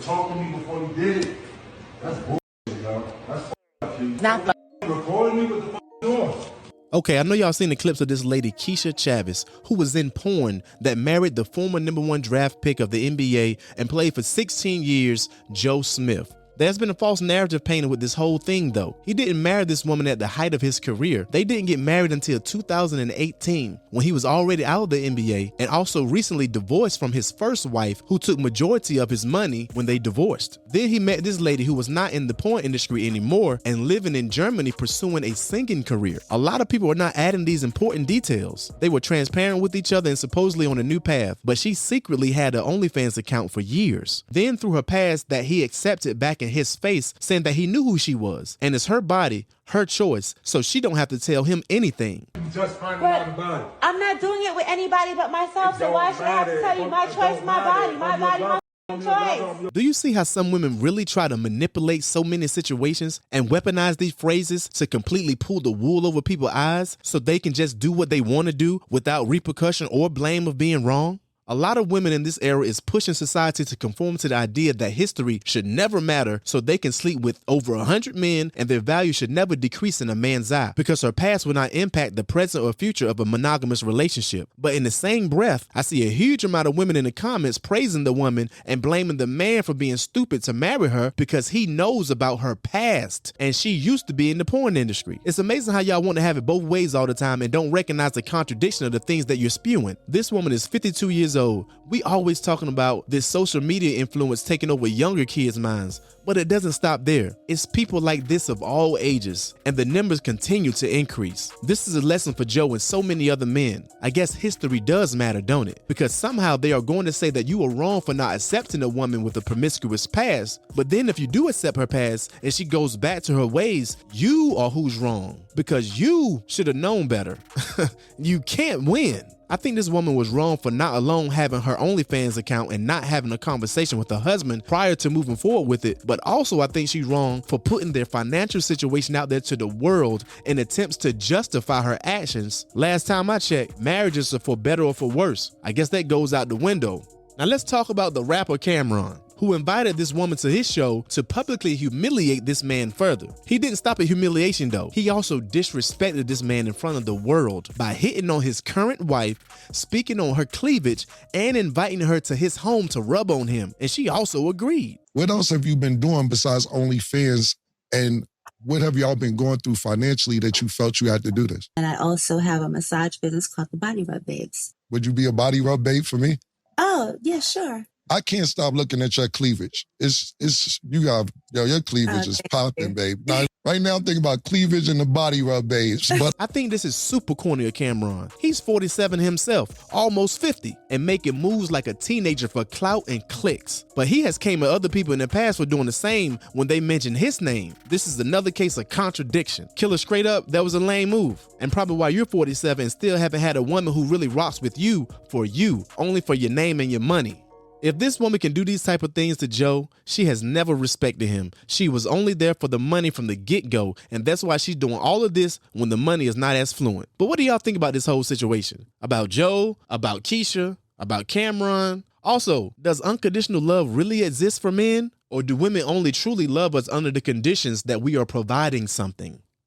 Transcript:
talk to me before he did it. That's bullshit, y'all. That's f***ing. Not recording me with the doing. Okay, I know y'all seen the clips of this lady, Keisha Chavez, who was in porn that married the former #1 draft pick of the NBA and played for 16 years, Joe Smith. There's been a false narrative painted with this whole thing though. He didn't marry this woman at the height of his career. They didn't get married until 2018 when he was already out of the NBA and also recently divorced from his first wife who took majority of his money when they divorced. Then he met this lady who was not in the porn industry anymore and living in Germany pursuing a singing career. A lot of people are not adding these important details. They were transparent with each other and supposedly on a new path, but she secretly had an OnlyFans account for years. Then through her past that he accepted back in his face, saying that he knew who she was and it's her body, her choice, so she don't have to tell him anything. Just finding out about it. I'm not doing it with anybody but myself, so why should I have to tell you my choice, my body, my choice? Do you see how some women really try to manipulate so many situations and weaponize these phrases to completely pull the wool over people's eyes so they can just do what they want to do without repercussion or blame of being wrong? A lot of women in this era is pushing society to conform to the idea that history should never matter so they can sleep with over 100 men and their value should never decrease in a man's eye because her past will not impact the present or future of a monogamous relationship. But in the same breath, I see a huge amount of women in the comments praising the woman and blaming the man for being stupid to marry her because he knows about her past and she used to be in the porn industry. It's amazing how y'all want to have it both ways all the time and don't recognize the contradiction of the things that you're spewing. This woman is 52 years old. We always talking about this social media influence taking over younger kids' minds, but it doesn't stop there. It's people like this of all ages, and the numbers continue to increase. This is a lesson for Joe and so many other men. I guess history does matter, don't it? Because somehow they are going to say that you are wrong for not accepting a woman with a promiscuous past, but then if you do accept her past and she goes back to her ways, you are who's wrong because you should have known better. You can't win. I think this woman was wrong for not alone having her OnlyFans account and not having a conversation with her husband prior to moving forward with it, but also I think she's wrong for putting their financial situation out there to the world in attempts to justify her actions. Last time I checked, marriages are for better or for worse. I guess that goes out the window. Now let's talk about the rapper Camron, who invited this woman to his show to publicly humiliate this man further. He didn't stop at humiliation though. He also disrespected this man in front of the world by hitting on his current wife, speaking on her cleavage, and inviting her to his home to rub on him. And she also agreed. What else have you been doing besides OnlyFans, and what have y'all been going through financially that you felt you had to do this? And I also have a massage business called the Body Rub Babes. Would you be a body rub babe for me? Oh, yeah, sure. I can't stop looking at your cleavage. Your cleavage is popping, babe. Now, right now I'm thinking about cleavage and the body rub babes. But I think this is super corny of Camron. He's 47 himself, almost 50, and making moves like a teenager for clout and clicks. But he has came at other people in the past for doing the same when they mention his name. This is another case of contradiction. Killer straight up, that was a lame move. And probably why you're 47 and still haven't had a woman who really rocks with you, only for your name and your money. If this woman can do these type of things to Joe, she has never respected him. She was only there for the money from the get-go, and that's why she's doing all of this when the money is not as fluent. But what do y'all think about this whole situation? About Joe, about Keisha, about Camron? Also, does unconditional love really exist for men? Or do women only truly love us under the conditions that we are providing something?